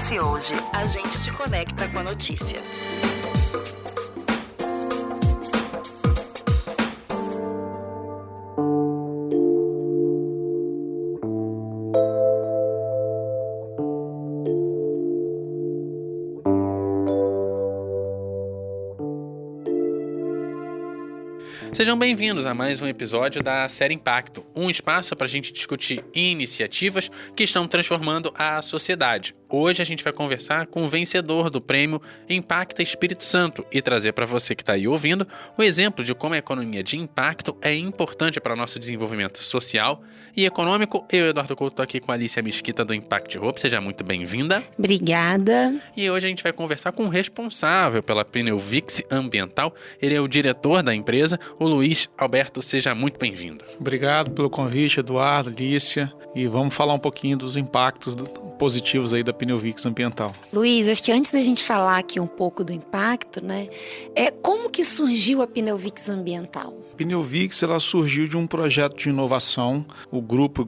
Acontece hoje. A gente te conecta com a notícia. Sejam bem-vindos a mais um episódio da série Impacto, um espaço para a gente discutir iniciativas que estão transformando a sociedade. Hoje a gente vai conversar com o vencedor do prêmio Impacta Espírito Santo e trazer para você que está aí ouvindo o exemplo de como a economia de impacto é importante para o nosso desenvolvimento social e econômico. Eu, Eduardo Couto, estou aqui com a Alicia Mesquita do Impact Hope. Seja muito bem-vinda. Obrigada. E hoje a gente vai conversar com o responsável pela Pneuvix Ambiental. Ele é o diretor da empresa, o Luiz Alberto. Seja muito bem-vindo. Obrigado pelo convite, Eduardo, Alicia. E vamos falar um pouquinho dos impactos positivos aí da Pneuvix Ambiental. Luiz, acho que antes da gente falar aqui um pouco do impacto, né? Como que surgiu a Pneuvix Ambiental? A Pneuvix, ela surgiu de um projeto de inovação. O grupo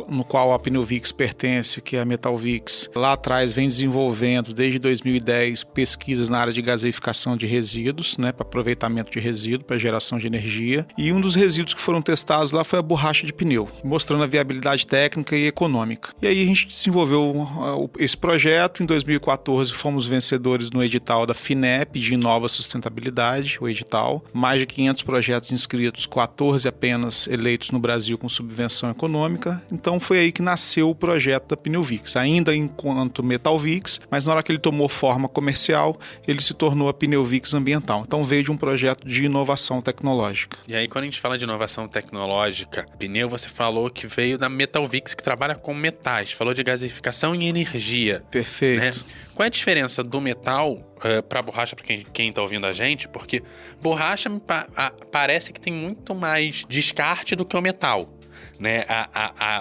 no qual a Pneuvix pertence, que é a Metalvix, lá atrás vem desenvolvendo, desde 2010, pesquisas na área de gaseificação de resíduos, né, para aproveitamento de resíduo, para geração de energia. E um dos resíduos que foram testados lá foi a borracha de pneu, mostrando a viabilidade técnica e econômica. E aí a gente desenvolveu esse projeto. Em 2014 fomos vencedores no edital da FINEP de Inova Sustentabilidade, o edital. Mais de 500 projetos inscritos, 14 apenas eleitos no Brasil com subvenção econômica. Então foi aí que nasceu o projeto da Pneuvix, ainda enquanto Metalvix, mas na hora que ele tomou forma comercial, ele se tornou a Pneuvix Ambiental. Então veio de um projeto de inovação tecnológica. E aí, quando a gente fala de inovação tecnológica, pneu, você falou que veio da Metalvix, que trabalha com metais, falou de gaseificação e energia. Perfeito. Né? Qual é a diferença do metal para borracha, para quem está ouvindo a gente? Porque borracha parece que tem muito mais descarte do que o metal, né?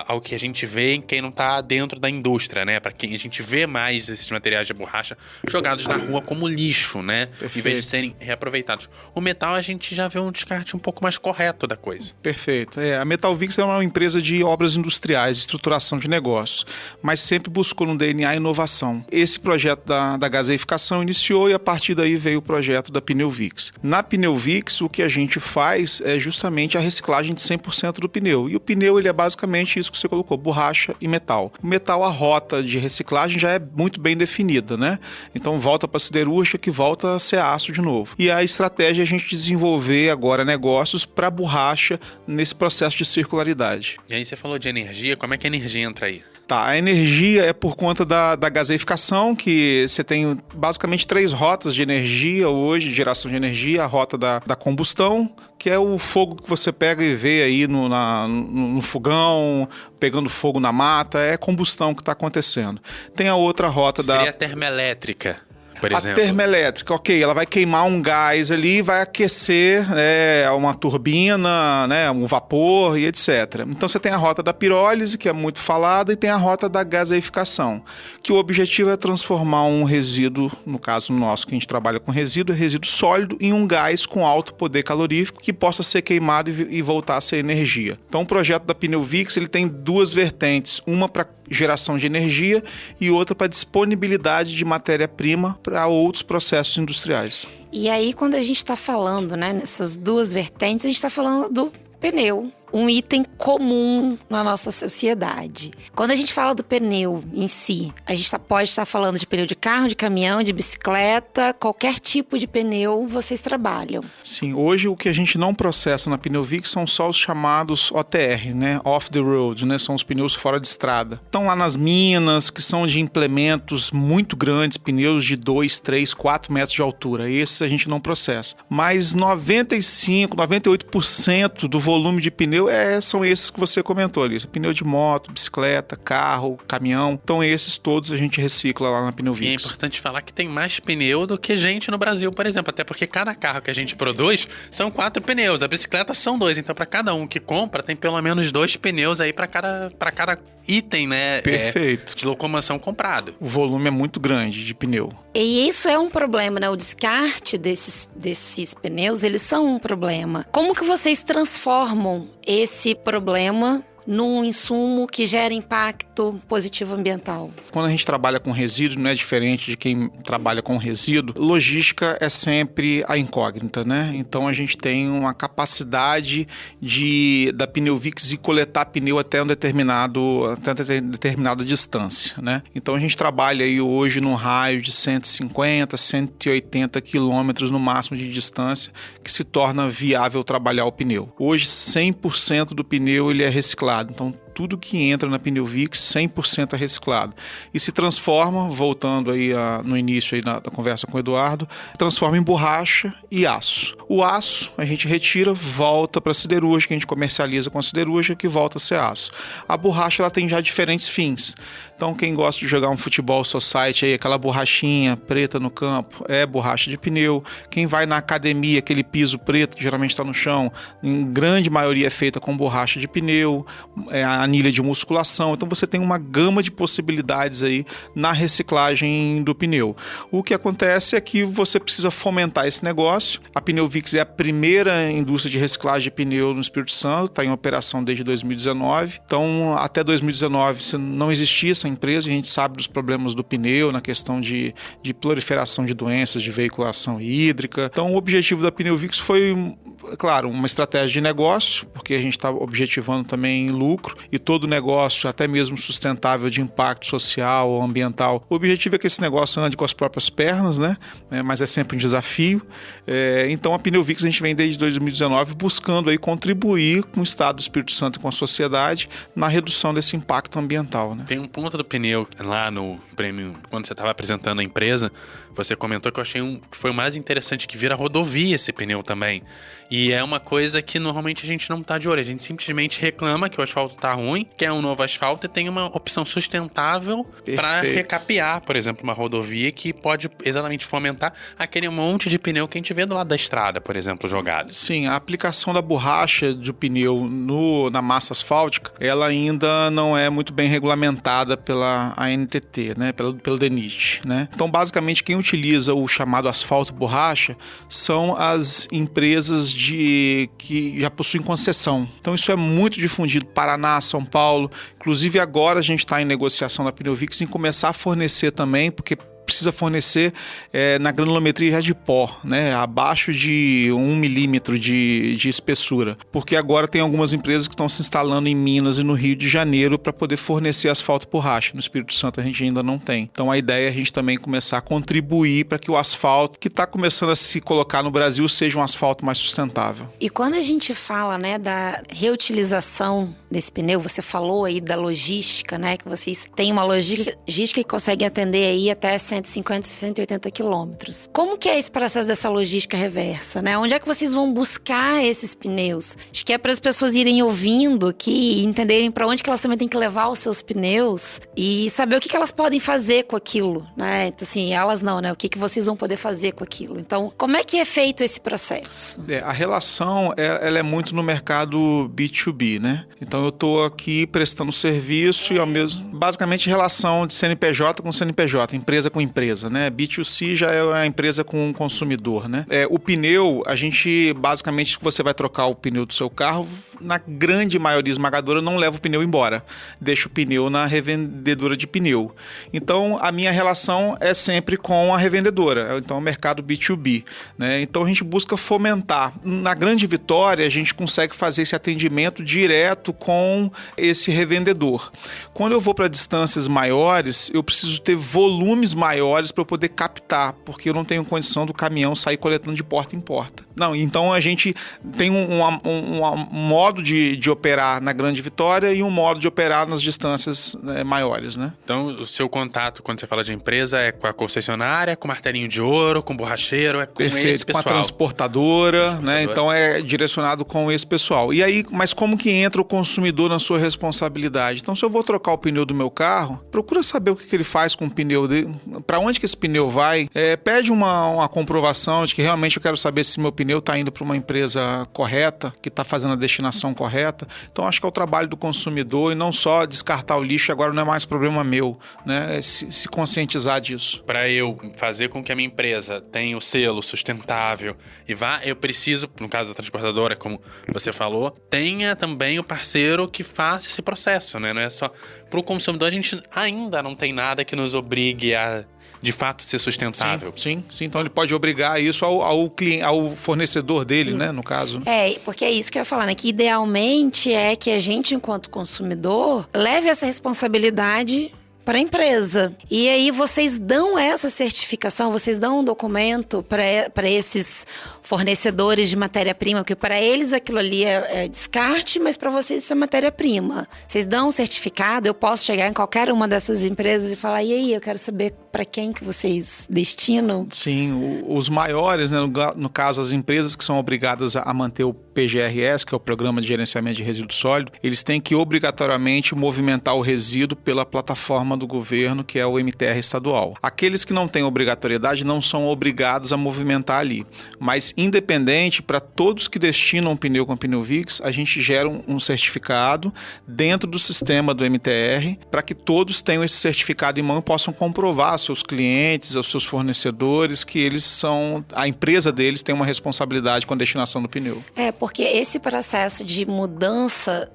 Ao que a gente vê em quem não está dentro da indústria, né? Para quem a gente vê mais esses materiais de borracha jogados na rua como lixo, né? Perfeito. Em vez de serem reaproveitados. O metal a gente já vê um descarte um pouco mais correto da coisa. Perfeito. A Metalvix é uma empresa de obras industriais, de estruturação de negócios, mas sempre buscou no DNA inovação. Esse projeto da gaseificação iniciou e a partir daí veio o projeto da Pneuvix. Na Pneuvix, o que a gente faz é justamente a reciclagem de 100% do pneu. E o pneu, ele é basicamente isso que você colocou, borracha e metal. O metal, a rota de reciclagem já é muito bem definida, né? Então volta para a siderúrgica, que volta a ser aço de novo. E a estratégia é a gente desenvolver agora negócios para borracha nesse processo de circularidade. E aí você falou de energia, como é que a energia entra aí? Tá, a energia é por conta da gaseificação, que você tem basicamente 3 rotas de energia hoje, de geração de energia. A rota da combustão, que é o fogo que você pega e vê aí no fogão, pegando fogo na mata, é combustão que está acontecendo. Tem a outra rota Seria a termoelétrica, por exemplo. A termoelétrica, ok, ela vai queimar um gás ali, vai aquecer uma turbina, né, um vapor e etc. Então você tem a rota da pirólise, que é muito falada, e tem a rota da gaseificação, que o objetivo é transformar um resíduo, no caso nosso, que a gente trabalha com resíduo sólido, em um gás com alto poder calorífico que possa ser queimado e voltar a ser energia. Então o projeto da Pneuvix, ele tem 2 vertentes, uma para geração de energia e outra para disponibilidade de matéria-prima para outros processos industriais. E aí, quando a gente está falando, né, nessas 2 vertentes, a gente está falando do pneu, um item comum na nossa sociedade. Quando a gente fala do pneu em si, a gente pode estar falando de pneu de carro, de caminhão, de bicicleta, qualquer tipo de pneu vocês trabalham. Sim, hoje o que a gente não processa na Pneuvix são só os chamados OTR, né? Off the road, né? São os pneus fora de estrada. Estão lá nas minas, que são de implementos muito grandes, pneus de 2, 3, 4 metros de altura. Esses a gente não processa. Mas 95, 98% do volume de pneu são esses que você comentou ali. Pneu de moto, bicicleta, carro, caminhão. Então esses todos a gente recicla lá na Pneuvix. E é importante falar que tem mais pneu do que gente no Brasil, por exemplo. Até porque cada carro que a gente produz são 4 pneus. A bicicleta são 2. Então para cada um que compra tem pelo menos 2 pneus aí para cada item, né? Perfeito. De locomoção comprado. O volume é muito grande de pneu. E isso é um problema, né? O descarte desses pneus, eles são um problema. Como que vocês transformam esse problema num insumo que gera impacto positivo ambiental? Quando a gente trabalha com resíduo, não é diferente de quem trabalha com resíduo. Logística é sempre a incógnita, né? Então a gente tem uma capacidade da Pneuvix ir coletar pneu até uma determinada distância, né? Então a gente trabalha aí hoje num raio de 150, 180 quilômetros no máximo de distância, que se torna viável trabalhar o pneu. Hoje 100% do pneu ele é reciclado, então tudo que entra na Pneuvix 100% é reciclado e se transforma, voltando aí no início aí da conversa com o Eduardo, transforma em borracha e aço. O aço a gente retira, volta para a siderúrgica, que a gente comercializa com a siderúrgica, que volta a ser aço. A borracha ela tem já diferentes fins. Então quem gosta de jogar um futebol society aí, aquela borrachinha preta no campo, é borracha de pneu. Quem vai na academia, aquele piso preto que geralmente está no chão, em grande maioria é feita com borracha de pneu, a anilha de musculação. Então você tem uma gama de possibilidades aí na reciclagem do pneu. O que acontece é que você precisa fomentar esse negócio. A Pneuvix é a primeira indústria de reciclagem de pneu no Espírito Santo, está em operação desde 2019. Então até 2019 não existia essa empresa, a gente sabe dos problemas do pneu na questão de proliferação de doenças de veiculação hídrica. Então o objetivo da Pneuvix foi, claro, uma estratégia de negócio, porque a gente está objetivando também lucro, e todo negócio, até mesmo sustentável de impacto social ou ambiental, o objetivo é que esse negócio ande com as próprias pernas, né? Mas é sempre um desafio. Então a Pneuvix a gente vem desde 2019 buscando aí contribuir com o Estado do Espírito Santo e com a sociedade na redução desse impacto ambiental, né? Tem um ponto do pneu lá no prêmio, quando você estava apresentando a empresa, você comentou que eu achei que foi o mais interessante, que vira rodovia esse pneu também. E é uma coisa que normalmente a gente não tá de olho. A gente simplesmente reclama que o asfalto tá ruim, quer um novo asfalto e tem uma opção sustentável para recapear, por exemplo, uma rodovia que pode exatamente fomentar aquele monte de pneu que a gente vê do lado da estrada, por exemplo, jogado. Sim, a aplicação da borracha do pneu na massa asfáltica, ela ainda não é muito bem regulamentada pela ANTT, né? Pelo DENIT, né? Então, basicamente, quem utiliza o chamado asfalto borracha são as empresas que já possuem concessão. Então isso é muito difundido, Paraná, São Paulo. Inclusive agora a gente está em negociação da Pneuvix em começar a fornecer também, porque precisa fornecer na granulometria já de pó, né? Abaixo de 1 milímetro de espessura, porque agora tem algumas empresas que estão se instalando em Minas e no Rio de Janeiro para poder fornecer asfalto borracha. No Espírito Santo a gente ainda não tem. Então a ideia é a gente também começar a contribuir para que o asfalto que está começando a se colocar no Brasil seja um asfalto mais sustentável. E quando a gente fala, né, da reutilização desse pneu, você falou aí da logística, né, que vocês têm uma logística que consegue atender aí até 150, 180 quilômetros. Como que é esse processo dessa logística reversa, né? Onde é que vocês vão buscar esses pneus? Acho que é para as pessoas irem ouvindo aqui e entenderem para onde que elas também têm que levar os seus pneus e saber o que elas podem fazer com aquilo, né? Então, assim, elas não, né? O que vocês vão poder fazer com aquilo? Então, como é que é feito esse processo? A relação, ela é muito no mercado B2B, né? Então, eu estou aqui prestando serviço e ao mesmo... Basicamente, relação de CNPJ com CNPJ, empresa com empresa, né? B2C já é a empresa com o consumidor, né? O pneu, a gente, basicamente, você vai trocar o pneu do seu carro, na grande maioria esmagadora, não leva o pneu embora. Deixa o pneu na revendedora de pneu. Então, a minha relação é sempre com a revendedora. Então, é o mercado B2B, né? Então, a gente busca fomentar. Na Grande Vitória, a gente consegue fazer esse atendimento direto com esse revendedor. Quando eu vou para distâncias maiores, eu preciso ter volumes maiores para eu poder captar, porque eu não tenho condição do caminhão sair coletando de porta em porta. Não, então a gente tem um modo de operar na Grande Vitória e um modo de operar nas distâncias maiores, né? Então, o seu contato, quando você fala de empresa, é com a concessionária, com martelinho de ouro, com borracheiro, é com Perfeito, esse pessoal? Com a transportadora, né? Então é direcionado com esse pessoal. E aí, mas como que entra o consumidor na sua responsabilidade? Então, se eu vou trocar o pneu do meu carro, procura saber o que ele faz com o pneu dele, para onde que esse pneu vai, pede uma comprovação de que realmente eu quero saber se meu pneu pneu está indo para uma empresa correta, que está fazendo a destinação correta. Então, acho que é o trabalho do consumidor e não só descartar o lixo, agora não é mais problema meu, né? É se conscientizar disso. Para eu fazer com que a minha empresa tenha o selo sustentável e eu preciso, no caso da transportadora, como você falou, tenha também o parceiro que faça esse processo, né? Não é só para o consumidor, a gente ainda não tem nada que nos obrigue a de fato ser sustentável. Sim. Então ele pode obrigar isso ao cliente, ao fornecedor dele, né, no caso. Porque é isso que eu ia falar, né? Que idealmente é que a gente, enquanto consumidor, leve essa responsabilidade para a empresa. E aí vocês dão essa certificação, vocês dão um documento para esses fornecedores de matéria-prima, porque para eles aquilo ali é descarte, mas para vocês isso é matéria-prima. Vocês dão um certificado, eu posso chegar em qualquer uma dessas empresas e falar, e aí, eu quero saber para quem que vocês destinam? Sim, os maiores, né, no caso as empresas que são obrigadas a manter o PGRS, que é o Programa de Gerenciamento de Resíduo Sólido, eles têm que obrigatoriamente movimentar o resíduo pela plataforma do governo, que é o MTR estadual. Aqueles que não têm obrigatoriedade não são obrigados a movimentar ali, mas independente, para todos que destinam um pneu com pneu VIX, a gente gera um certificado dentro do sistema do MTR, para que todos tenham esse certificado em mão e possam comprovar aos seus clientes, aos seus fornecedores, que a empresa deles tem uma responsabilidade com a destinação do pneu. Porque esse processo de mudança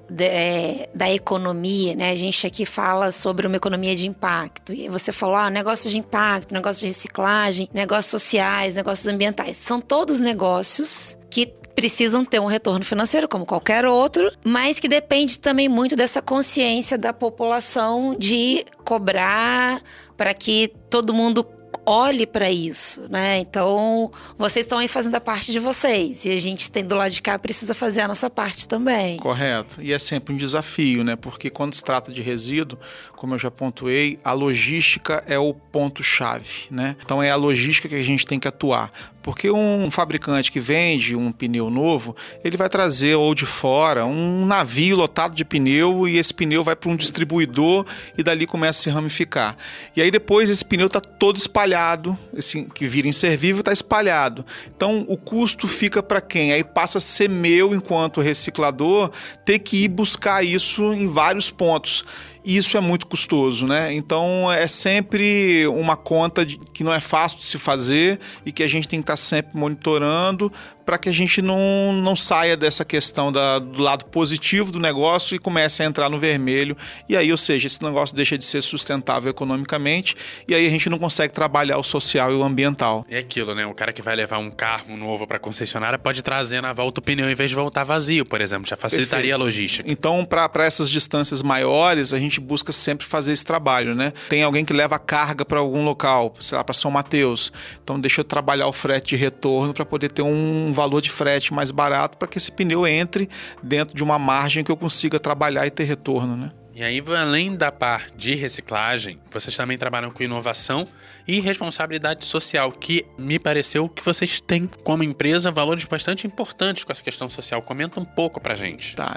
da economia, né? A gente aqui fala sobre uma economia de impacto. E você falou, negócios de impacto, negócios de reciclagem, negócios sociais, negócios ambientais. São todos negócios que precisam ter um retorno financeiro, como qualquer outro, mas que depende também muito dessa consciência da população de cobrar para que todo mundo olhe para isso, né? Então, vocês estão aí fazendo a parte de vocês e a gente tem do lado de cá precisa fazer a nossa parte também. Correto. E é sempre um desafio, né? Porque quando se trata de resíduo, como eu já pontuei, a logística é o ponto-chave, né? Então, é a logística que a gente tem que atuar. Porque um fabricante que vende um pneu novo, ele vai trazer ou de fora um navio lotado de pneu e esse pneu vai para um distribuidor e dali começa a se ramificar. E aí depois esse pneu está todo espalhado, esse que vira inservível está espalhado. Então o custo fica para quem? Aí passa a ser meu, enquanto reciclador, ter que ir buscar isso em vários pontos. E isso é muito custoso, né? Então é sempre uma conta que não é fácil de se fazer e que a gente tem que estar sempre monitorando para que a gente não saia dessa questão do lado positivo do negócio e comece a entrar no vermelho. E aí, ou seja, esse negócio deixa de ser sustentável economicamente e aí a gente não consegue trabalhar o social e o ambiental. É aquilo, né? O cara que vai levar um carro novo para a concessionária pode trazer na volta o pneu em vez de voltar vazio, por exemplo. Já facilitaria a logística. Então, para essas distâncias maiores, a gente busca sempre fazer esse trabalho, né? Tem alguém que leva a carga para algum local, sei lá, para São Mateus. Então, deixa eu trabalhar o frete de retorno para poder ter um valor de frete mais barato para que esse pneu entre dentro de uma margem que eu consiga trabalhar e ter retorno, né? E aí, além da parte de reciclagem, vocês também trabalham com inovação e responsabilidade social, que me pareceu que vocês têm, como empresa, valores bastante importantes com essa questão social. Comenta um pouco pra gente. Tá,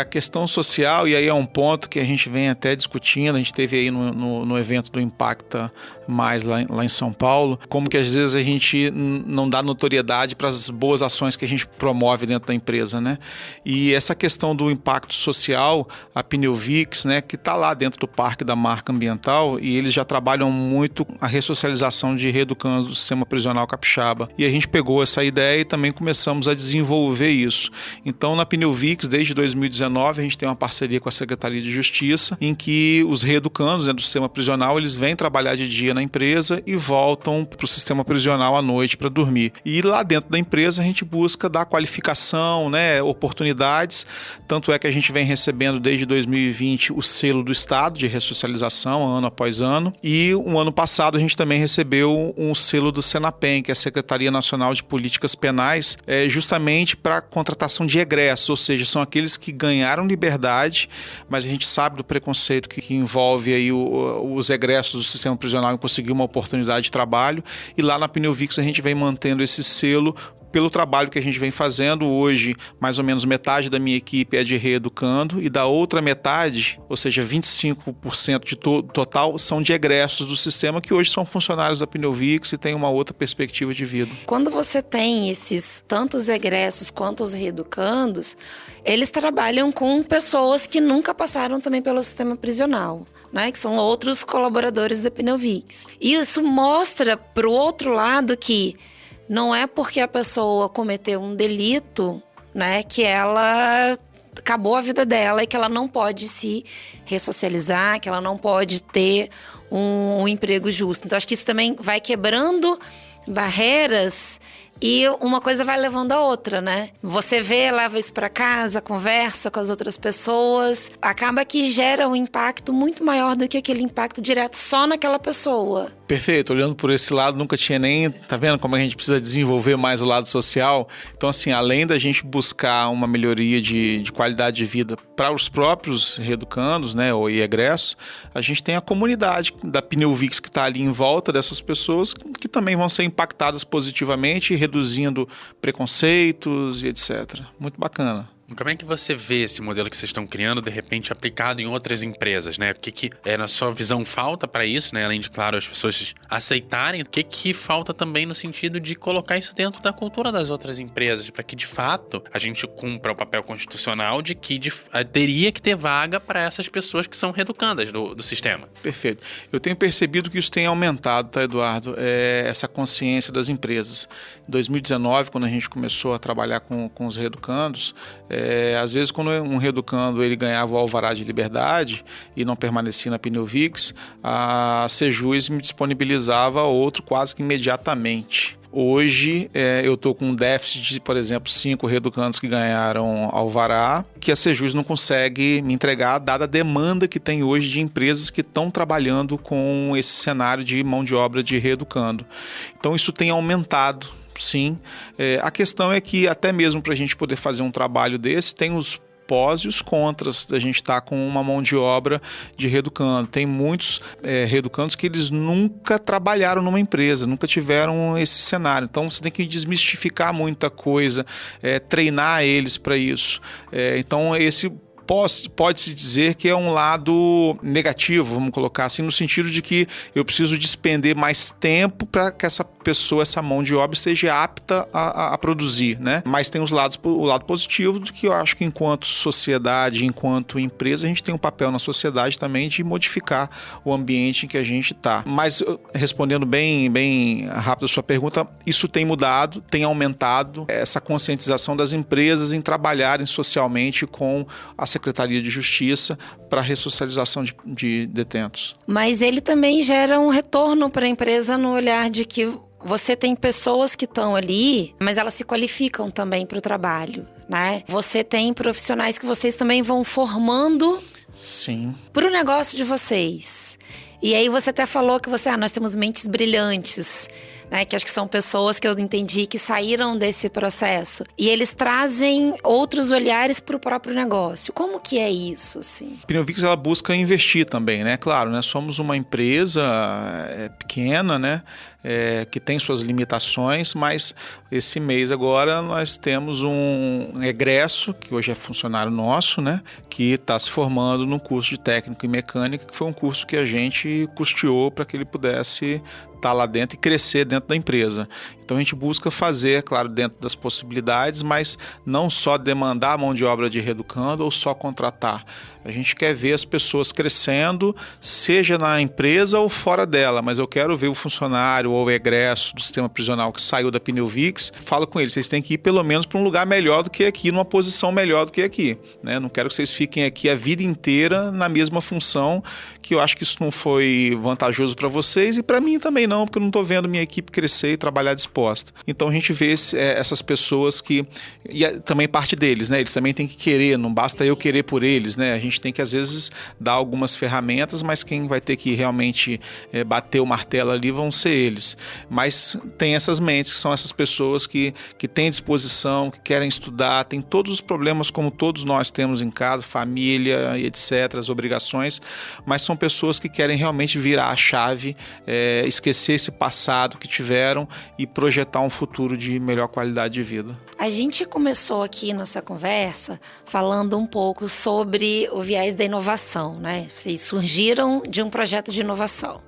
a questão social, e aí é um ponto que a gente vem até discutindo, a gente teve aí no evento do Impacta Mais lá em São Paulo, como que às vezes a gente não dá notoriedade para as boas ações que a gente promove dentro da empresa, né? E essa questão do impacto social, a Pneu VIX, né, que está lá dentro do Parque da Marca Ambiental, e eles já trabalham muito a ressocialização de reeducandos do sistema prisional capixaba. E a gente pegou essa ideia e também começamos a desenvolver isso. Então, na Pneu VIX, desde 2019, a gente tem uma parceria com a Secretaria de Justiça, em que os reeducandos, né, do sistema prisional, eles vêm trabalhar de dia na empresa e voltam para o sistema prisional à noite para dormir. E lá dentro da empresa a gente busca dar qualificação, né, oportunidades, tanto é que a gente vem recebendo desde 2020 o selo do Estado de ressocialização, ano após ano, e um ano passado a gente também recebeu um selo do Senapen, que é a Secretaria Nacional de Políticas Penais, justamente para contratação de egressos, ou seja, são aqueles que ganharam liberdade, mas a gente sabe do preconceito que envolve aí os egressos do sistema prisional em conseguir uma oportunidade de trabalho, e lá na Pneu VIX a gente vem mantendo esse selo pelo trabalho que a gente vem fazendo hoje, mais ou menos metade da minha equipe é de reeducando e da outra metade, ou seja, 25% de total, são de egressos do sistema que hoje são funcionários da Pneuvix e têm uma outra perspectiva de vida. Quando você tem esses tantos egressos quanto os reeducandos, eles trabalham com pessoas que nunca passaram também pelo sistema prisional, né? Que são outros colaboradores da Pneuvix. E isso mostra para o outro lado que não é porque a pessoa cometeu um delito, né, que ela acabou a vida dela e que ela não pode se ressocializar, que ela não pode ter um emprego justo. Então, acho que isso também vai quebrando barreiras e uma coisa vai levando a outra, né? Você vê, leva isso para casa, conversa com as outras pessoas, acaba que gera um impacto muito maior do que aquele impacto direto só naquela pessoa. Perfeito, olhando por esse lado, nunca tinha nem... Tá vendo como a gente precisa desenvolver mais o lado social? Então, assim, além da gente buscar uma melhoria de qualidade de vida para os próprios reeducandos, né, ou egressos, a gente tem a comunidade da Pneuvix que está ali em volta dessas pessoas que também vão ser impactadas positivamente, reduzindo preconceitos e etc. Muito bacana. Como é que você vê esse modelo que vocês estão criando, de repente, aplicado em outras empresas, né? O que na sua visão, falta para isso, né? Além de, claro, as pessoas aceitarem, o que falta também no sentido de colocar isso dentro da cultura das outras empresas, para que, de fato, a gente cumpra o papel constitucional de que teria que ter vaga para essas pessoas que são reeducandas do sistema. Perfeito. Eu tenho percebido que isso tem aumentado, tá, Eduardo? Essa consciência das empresas. Em 2019, quando a gente começou a trabalhar com os reeducandos, às vezes quando um reeducando ele ganhava o alvará de liberdade e não permanecia na Pneuvix, a Sejus me disponibilizava outro quase que imediatamente. Hoje eu estou com um déficit de, por exemplo, 5 reeducandos que ganharam alvará, que a Sejus não consegue me entregar, dada a demanda que tem hoje de empresas que estão trabalhando com esse cenário de mão de obra de reeducando. Então isso tem aumentado. Sim, a questão é que até mesmo para a gente poder fazer um trabalho desse, tem os pós e os contras da gente estar com uma mão de obra de reeducando. Tem muitos reeducandos que eles nunca trabalharam numa empresa, nunca tiveram esse cenário. Então você tem que desmistificar muita coisa, treinar eles para isso. Então esse pode-se dizer que é um lado negativo, vamos colocar assim, no sentido de que eu preciso despender mais tempo para que essa pessoa, essa mão de obra, esteja apta a produzir, né? Mas tem o lado positivo do que eu acho que enquanto sociedade, enquanto empresa, a gente tem um papel na sociedade também de modificar o ambiente em que a gente está. Mas respondendo bem rápido a sua pergunta, isso tem mudado, tem aumentado essa conscientização das empresas em trabalharem socialmente com a Secretaria de Justiça para a ressocialização de detentos. Mas ele também gera um retorno para a empresa no olhar de que você tem pessoas que estão ali, mas elas se qualificam também para o trabalho, né? Você tem profissionais que vocês também vão formando para o negócio de vocês. E aí você até falou que nós temos mentes brilhantes, né? Que acho que são pessoas que eu entendi que saíram desse processo. E eles trazem outros olhares para o próprio negócio. Como que é isso, assim? A Pneuvix, ela busca investir também, né? Claro, né? Somos uma empresa pequena, né? Que tem suas limitações, mas esse mês agora nós temos um egresso, que hoje é funcionário nosso, né? Que está se formando no curso de técnico em mecânica, que foi um curso que a gente custeou para que ele pudesse estar lá dentro e crescer dentro da empresa. Então a gente busca fazer, claro, dentro das possibilidades, mas não só demandar a mão de obra de reeducando ou só contratar. A gente quer ver as pessoas crescendo, seja na empresa ou fora dela, mas eu quero ver o funcionário ou o egresso do sistema prisional que saiu da Pneuvix, falo com eles, vocês têm que ir pelo menos para um lugar melhor do que aqui, numa posição melhor do que aqui, né? Não quero que vocês fiquem aqui a vida inteira na mesma função, que eu acho que isso não foi vantajoso para vocês e para mim também não, porque eu não estou vendo minha equipe crescer e trabalhar disposta. Então a gente vê essas pessoas que, e também parte deles, né? Eles também têm que querer, não basta eu querer por eles, né? A gente tem que às vezes dar algumas ferramentas, mas quem vai ter que realmente bater o martelo ali vão ser eles. deles. Mas tem essas mentes, que são essas pessoas que têm disposição, que querem estudar, têm todos os problemas como todos nós temos em casa, família e etc., as obrigações, mas são pessoas que querem realmente virar a chave, esquecer esse passado que tiveram e projetar um futuro de melhor qualidade de vida. A gente começou aqui nossa conversa falando um pouco sobre o viés da inovação, né? Vocês surgiram de um projeto de inovação.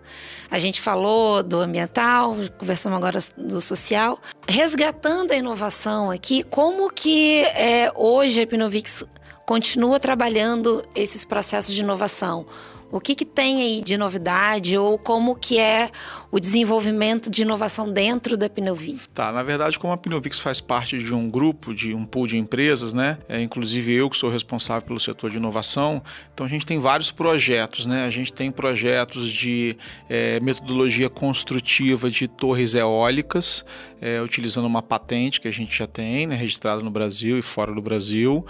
A gente falou do ambiental, conversamos agora do social. Resgatando a inovação aqui, como que hoje a Hipnovix continua trabalhando esses processos de inovação? O que tem aí de novidade ou como que é o desenvolvimento de inovação dentro da Hipnovix? Tá, na verdade, como a Hipnovix faz parte de um grupo, de um pool de empresas, né? Inclusive eu que sou responsável pelo setor de inovação, então a gente tem vários projetos, né? A gente tem projetos de metodologia construtiva de torres eólicas, utilizando uma patente que a gente já tem, né? Registrada no Brasil e fora do Brasil,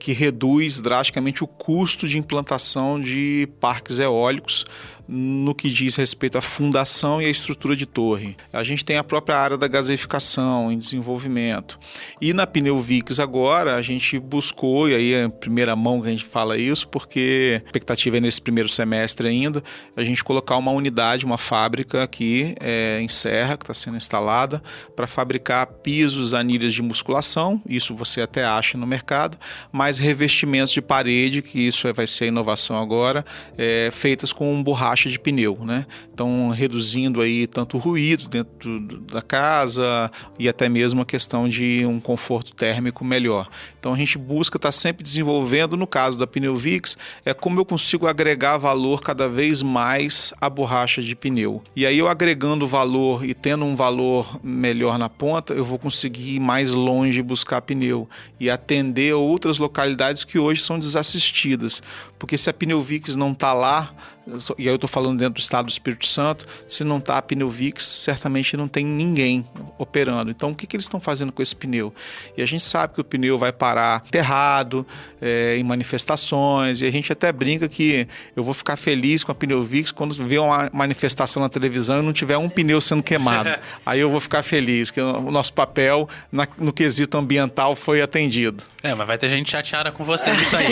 que reduz drasticamente o custo de implantação de parques eólicos no que diz respeito à fundação e à estrutura de torre. A gente tem a própria área da gaseificação em desenvolvimento. E na Hipnovix agora a gente buscou, e aí é em primeira mão que a gente fala isso, porque a expectativa é nesse primeiro semestre ainda, a gente colocar uma unidade, uma fábrica aqui em Serra, que está sendo instalada, para fabricar pisos, anilhas de musculação, isso você até acha no mercado, mais revestimentos de parede, que isso vai ser a inovação agora, feitas com borracha de pneu, né? Então, reduzindo aí tanto o ruído dentro da casa e até mesmo a questão de um conforto térmico melhor. Então, a gente busca estar sempre desenvolvendo, no caso da Hipnovix, como eu consigo agregar valor cada vez mais à borracha de pneu. E aí, eu agregando valor e tendo um valor melhor na ponta, eu vou conseguir ir mais longe buscar pneu e atender outras localidades que hoje são desassistidas. Porque se a Hipnovix não está lá, e aí eu estou falando dentro do estado do Espírito Santo, se não está a Hipnovix, certamente não tem ninguém operando. Então, o que eles estão fazendo com esse pneu? E a gente sabe que o pneu vai parar enterrado, em manifestações, e a gente até brinca que eu vou ficar feliz com a Hipnovix quando ver uma manifestação na televisão e não tiver um pneu sendo queimado. Aí eu vou ficar feliz, que o nosso papel no quesito ambiental foi atendido. Mas vai ter gente chateada com você nisso aí.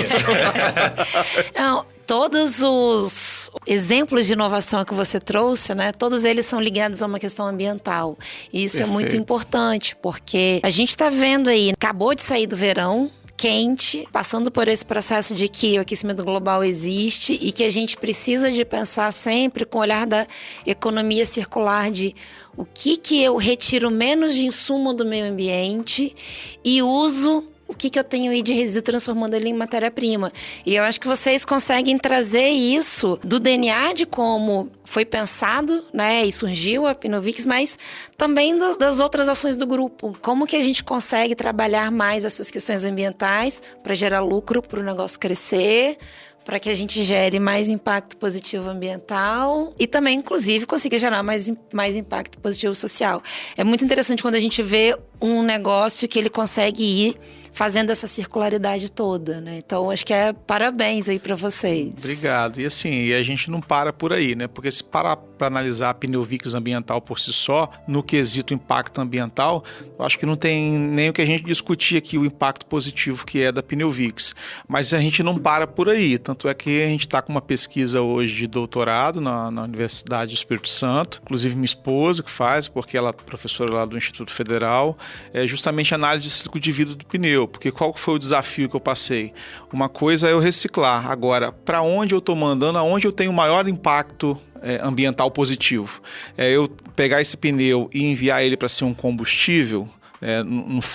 Não, todos os exemplos de inovação que você trouxe, né? Todos eles são ligados a uma questão ambiental. E isso Perfeito. É muito importante, porque a gente está vendo aí, acabou de sair do verão, quente, passando por esse processo de que o aquecimento global existe e que a gente precisa de pensar sempre com o olhar da economia circular, de o que eu retiro menos de insumo do meio ambiente e uso o que eu tenho aí de resíduo, transformando ele em matéria-prima. E eu acho que vocês conseguem trazer isso do DNA de como foi pensado, né, e surgiu a Hipnovix, mas também das outras ações do grupo. Como que a gente consegue trabalhar mais essas questões ambientais para gerar lucro, para o negócio crescer, para que a gente gere mais impacto positivo ambiental e também, inclusive, consiga gerar mais impacto positivo social. É muito interessante quando a gente vê um negócio que ele consegue ir fazendo essa circularidade toda, né? Então, acho que parabéns aí para vocês. Obrigado. E assim, a gente não para por aí, né? Porque se parar para analisar a Hipnovix ambiental por si só, no quesito impacto ambiental, eu acho que não tem nem o que a gente discutir aqui, o impacto positivo que é da Hipnovix. Mas a gente não para por aí. Tanto é que a gente está com uma pesquisa hoje de doutorado na Universidade do Espírito Santo, inclusive minha esposa que faz, porque ela é professora lá do Instituto Federal, é justamente análise de ciclo de vida do pneu. Porque qual foi o desafio que eu passei? Uma coisa é eu reciclar. Agora, para onde eu estou mandando, aonde eu tenho maior impacto ambiental positivo? Eu pegar esse pneu e enviar ele para ser um combustível,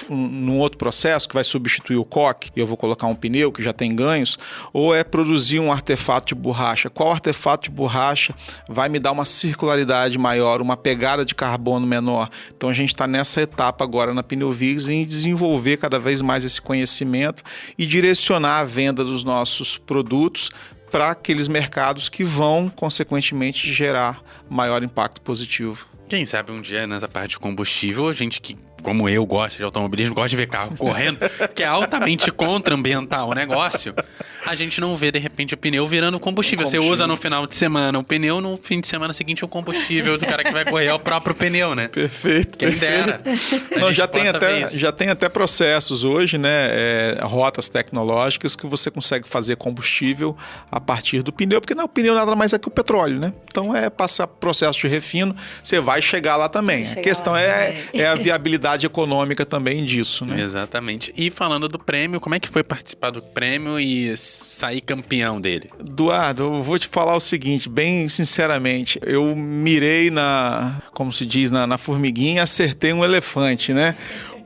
num outro processo que vai substituir o coque, e eu vou colocar um pneu que já tem ganhos, ou é produzir um artefato de borracha? Qual artefato de borracha vai me dar uma circularidade maior, uma pegada de carbono menor? Então a gente está nessa etapa agora na Hipnovix em desenvolver cada vez mais esse conhecimento e direcionar a venda dos nossos produtos para aqueles mercados que vão, consequentemente, gerar maior impacto positivo. Quem sabe um dia nessa parte de combustível, a gente que, como eu, gosta de automobilismo, gosta de ver carro correndo, que é altamente contra-ambiental o negócio, a gente não vê, de repente, o pneu virando combustível. Você usa no final de semana o pneu, no fim de semana seguinte o combustível do cara que vai correr é o próprio pneu, né? Perfeito. Quem dera. Não, já tem até processos hoje, né? Rotas tecnológicas que você consegue fazer combustível a partir do pneu, porque o pneu nada mais é que o petróleo, né? Então passar processo de refino, você vai chegar lá também. A questão é a viabilidade econômica também disso, né? Exatamente. E falando do prêmio, como é que foi participar do prêmio e sair campeão dele? Eduardo, eu vou te falar o seguinte, bem sinceramente, eu mirei como se diz, na formiguinha e acertei um elefante, né?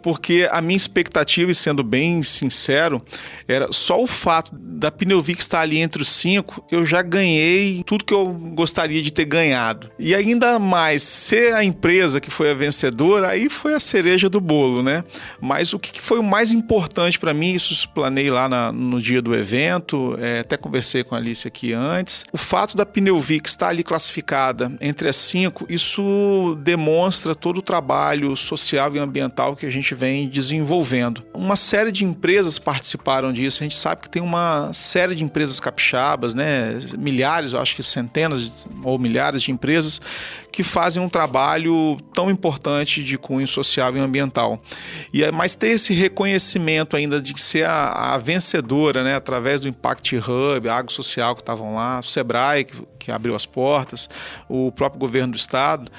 Porque a minha expectativa, e sendo bem sincero, era só o fato da Pneuvic estar ali entre os 5, eu já ganhei tudo que eu gostaria de ter ganhado. E ainda mais, ser a empresa que foi a vencedora, aí foi a cereja do bolo, né? Mas o que foi o mais importante para mim, isso explanei lá no dia do evento, até conversei com a Alice aqui antes, o fato da Pneuvic estar ali classificada entre as 5, isso demonstra todo o trabalho social e ambiental que a gente vem desenvolvendo. Uma série de empresas participaram disso, a gente sabe que tem uma série de empresas capixabas, né? Milhares, eu acho que centenas ou milhares de empresas que fazem um trabalho tão importante de cunho social e ambiental. Mas ter esse reconhecimento ainda de ser a vencedora, né? Através do Impact Hub, a Agro Social que estavam lá, o Sebrae que abriu as portas, o próprio governo do estado,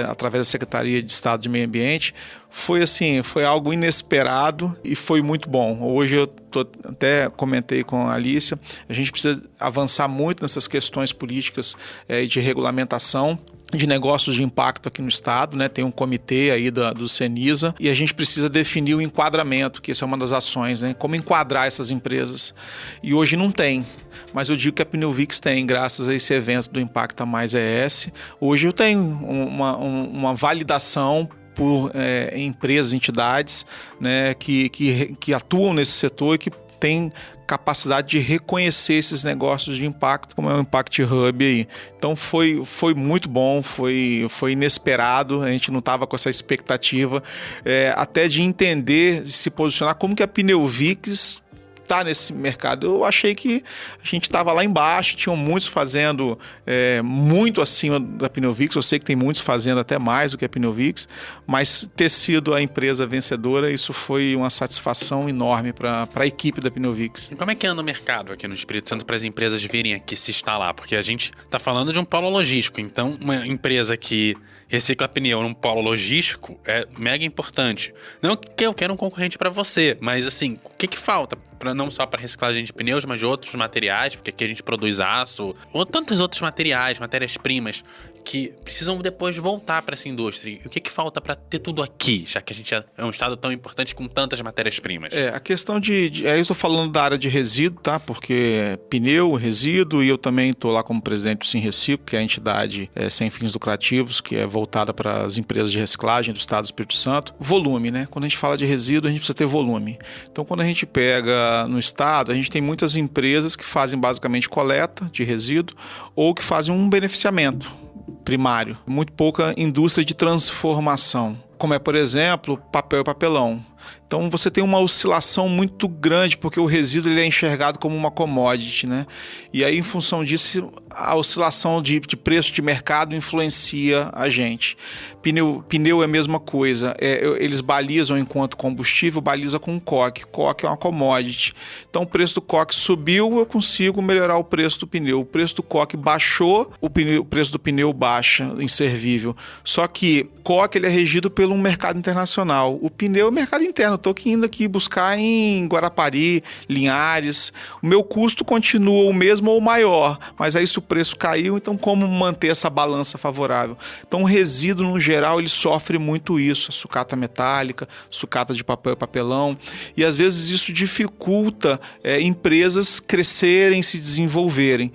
através da Secretaria de Estado de Meio Ambiente, foi algo inesperado e foi muito bom. Hoje eu até comentei com a Alicia, a gente precisa avançar muito nessas questões políticas de regulamentação de negócios de impacto aqui no estado, né? Tem um comitê aí do Cenisa e a gente precisa definir o enquadramento, que essa é uma das ações, né? Como enquadrar essas empresas. E hoje não tem, mas eu digo que a Pneuvic tem, graças a esse evento do Impacta Mais ES. Hoje eu tenho uma validação por empresas, entidades, né, que atuam nesse setor e que têm capacidade de reconhecer esses negócios de impacto, como é o Impact Hub aí. Então foi muito bom, foi inesperado, a gente não estava com essa expectativa, até de entender, de se posicionar, como que a Pneuvic está nesse mercado. Eu achei que a gente estava lá embaixo, tinham muitos fazendo muito acima da Pneuvic, eu sei que tem muitos fazendo até mais do que a Pneuvic, mas ter sido a empresa vencedora, isso foi uma satisfação enorme para a equipe da Pneuvic. E como é que anda o mercado aqui no Espírito Santo para as empresas virem aqui se instalar? Porque a gente está falando de um polo logístico, então uma empresa que recicla pneu num polo logístico é mega importante. Não que eu quero um concorrente para você, mas assim, o que falta? Não só para reciclagem de pneus, mas de outros materiais, porque aqui a gente produz aço, ou tantos outros materiais, matérias-primas, que precisam depois voltar para essa indústria. E o que falta para ter tudo aqui, já que a gente é um estado tão importante com tantas matérias-primas? A questão eu estou falando da área de resíduo, tá? Porque pneu, resíduo, e eu também estou lá como presidente do Sinreciclo, que é a entidade sem fins lucrativos, que é voltada para as empresas de reciclagem do estado do Espírito Santo. Volume, né? Quando a gente fala de resíduo, a gente precisa ter volume. Então, quando a gente pega no estado, a gente tem muitas empresas que fazem basicamente coleta de resíduo ou que fazem um beneficiamento primário. Muito pouca indústria de transformação, como é, por exemplo, papel e papelão. Então você tem uma oscilação muito grande, porque o resíduo ele é enxergado como uma commodity, né? E aí, em função disso, a oscilação de preço de mercado influencia a gente. Pneu é a mesma coisa. Eles balizam enquanto combustível, baliza com coque. Coque é uma commodity. Então o preço do coque subiu, eu consigo melhorar o preço do pneu. O preço do coque baixou, o preço do pneu baixa, inservível. Só que coque ele é regido pelo mercado internacional. O pneu é o mercado interno. Estou indo aqui buscar em Guarapari, Linhares. O meu custo continua o mesmo ou maior, mas aí se o preço caiu, então como manter essa balança favorável? Então o resíduo, no geral, ele sofre muito isso, a sucata metálica, sucata de papel e papelão, e às vezes isso dificulta empresas crescerem, se desenvolverem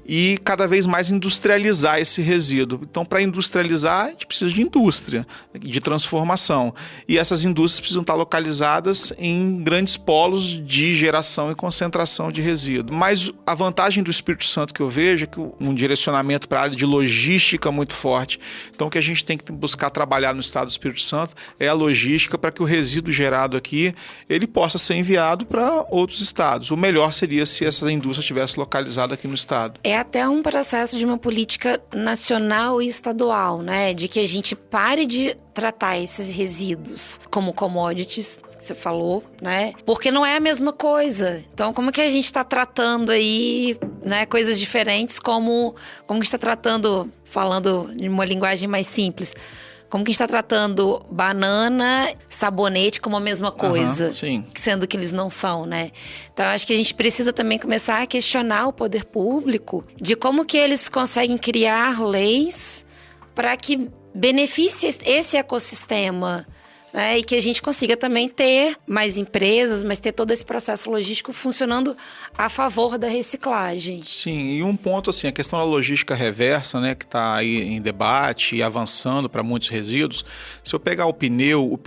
e cada vez mais industrializar esse resíduo. Então, para industrializar, a gente precisa de indústria, de transformação, e essas indústrias precisam estar localizadas em grandes polos de geração e concentração de resíduo. Mas a vantagem do Espírito Santo que eu vejo é que um direcionamento para a área de logística muito forte. Então, o que a gente tem que buscar trabalhar no estado do Espírito Santo é a logística para que o resíduo gerado aqui ele possa ser enviado para outros estados. O melhor seria se essa indústria estivesse localizada aqui no estado. É até um processo de uma política nacional e estadual, né? De que a gente pare de tratar esses resíduos como commodities, que você falou, né? Porque não é a mesma coisa. Então, como que a gente está tratando aí, né, coisas diferentes, como a gente está tratando, falando em uma linguagem mais simples, como que a gente está tratando banana, sabonete como a mesma coisa, sim. Sendo que eles não são, né? Então, acho que a gente precisa também começar a questionar o poder público de como que eles conseguem criar leis para que beneficie esse ecossistema, né? E que a gente consiga também ter mais empresas, mas ter todo esse processo logístico funcionando a favor da reciclagem. Sim, e um ponto assim, a questão da logística reversa, né, que está aí em debate e avançando para muitos resíduos. Se eu pegar o pneu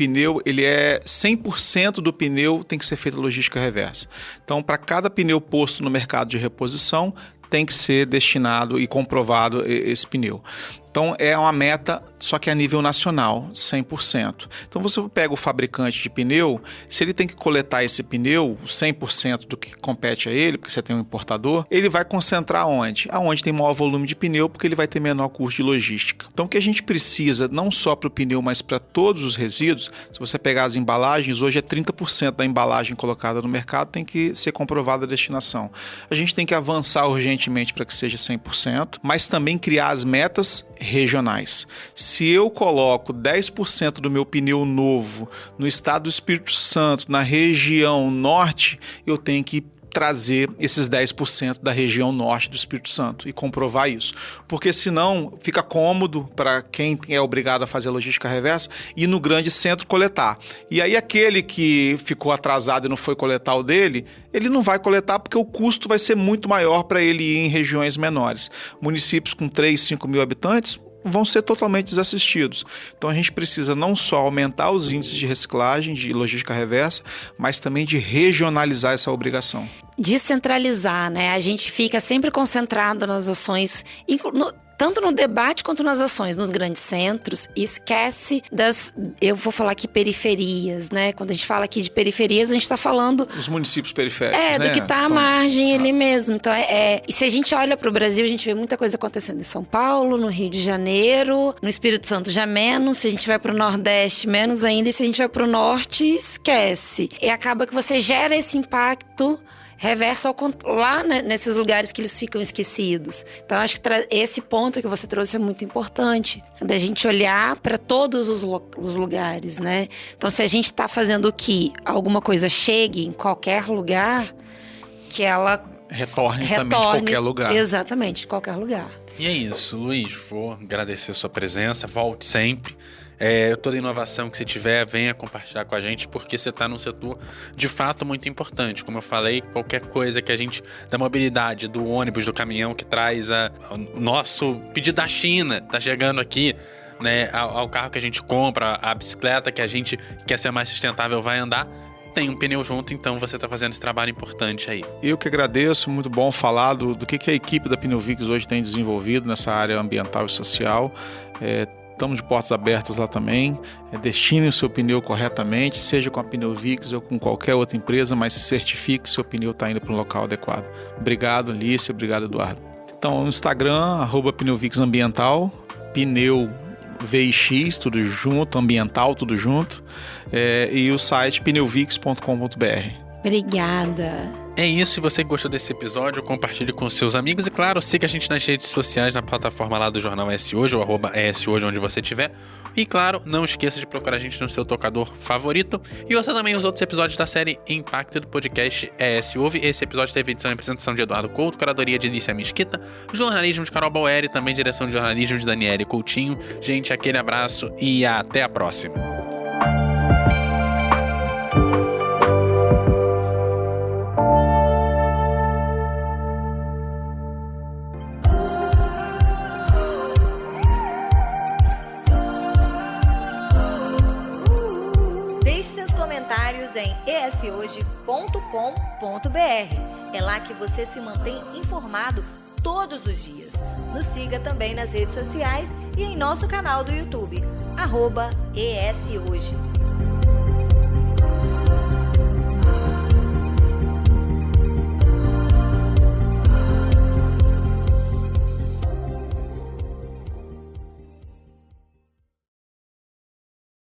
ele é 100% do pneu tem que ser feita logística reversa. Então, para cada pneu posto no mercado de reposição, tem que ser destinado e comprovado esse pneu. Então, é uma meta, só que a nível nacional, 100%. Então, você pega o fabricante de pneu, se ele tem que coletar esse pneu, 100% do que compete a ele, porque você tem um importador, ele vai concentrar onde? Aonde tem maior volume de pneu, porque ele vai ter menor custo de logística. Então, o que a gente precisa, não só para o pneu, mas para todos os resíduos, se você pegar as embalagens, hoje é 30% da embalagem colocada no mercado tem que ser comprovada a destinação. A gente tem que avançar urgentemente para que seja 100%, mas também criar as metas regionais. Se eu coloco 10% do meu pneu novo no estado do Espírito Santo, na região norte, eu tenho que trazer esses 10% da região norte do Espírito Santo e comprovar isso. Porque senão fica cômodo para quem é obrigado a fazer a logística reversa ir no grande centro coletar. E aí aquele que ficou atrasado e não foi coletar o dele, ele não vai coletar porque o custo vai ser muito maior para ele ir em regiões menores. Municípios com 3, 5 mil habitantes vão ser totalmente desassistidos. Então a gente precisa não só aumentar os índices de reciclagem, de logística reversa, mas também de regionalizar essa obrigação. Descentralizar, né? A gente fica sempre concentrado nas ações, tanto no debate quanto nas ações, nos grandes centros, e esquece eu vou falar aqui periferias, né? Quando a gente fala aqui de periferias, a gente está falando... Os municípios periféricos, né? Do que está à margem ali mesmo. Então, e se a gente olha para o Brasil, a gente vê muita coisa acontecendo em São Paulo, no Rio de Janeiro, no Espírito Santo já menos, se a gente vai para o Nordeste, menos ainda, e se a gente vai para o Norte, esquece. E acaba que você gera esse impacto reverso lá, né, nesses lugares que eles ficam esquecidos. Então, acho que esse ponto que você trouxe é muito importante, da gente olhar para todos os lugares, né? Então, se a gente está fazendo que alguma coisa chegue em qualquer lugar, que ela retorne também de qualquer lugar. Exatamente, de qualquer lugar. E é isso, Luiz. Vou agradecer a sua presença. Volte sempre. Toda inovação que você tiver, venha compartilhar com a gente, porque você está num setor de fato muito importante. Como eu falei, qualquer coisa que a gente, da mobilidade, do ônibus, do caminhão que traz o nosso pedido da China, está chegando aqui, né, ao carro que a gente compra, a bicicleta que a gente quer ser mais sustentável vai andar, tem um pneu junto, então você está fazendo esse trabalho importante aí. Eu que agradeço, muito bom falar do que a equipe da Pneuvix hoje tem desenvolvido nessa área ambiental e social. Estamos de portas abertas lá também. Destine o seu pneu corretamente, seja com a Pneuvix ou com qualquer outra empresa, mas certifique que seu pneu está indo para um local adequado. Obrigado, Lícia. Obrigado, Eduardo. Então, no Instagram, @PneuvixAmbiental, pneu VX, tudo junto, ambiental, tudo junto. E o site pneuvix.com.br. Obrigada. É isso, se você gostou desse episódio, compartilhe com seus amigos e, claro, siga a gente nas redes sociais, na plataforma lá do Jornal ES Hoje, ou @ESHoje, onde você estiver. E, claro, não esqueça de procurar a gente no seu tocador favorito. E ouça também os outros episódios da série Impacto do podcast ES Ouve. Esse episódio teve edição e apresentação de Eduardo Couto, curadoria de Lícia Mesquita, jornalismo de Carol Bauer e também direção de jornalismo de Daniele Coutinho. Gente, aquele abraço e até a próxima. comentários em eshoje.com.br. É lá que você se mantém informado todos os dias. Nos siga também nas redes sociais e em nosso canal do YouTube, @ESHoje.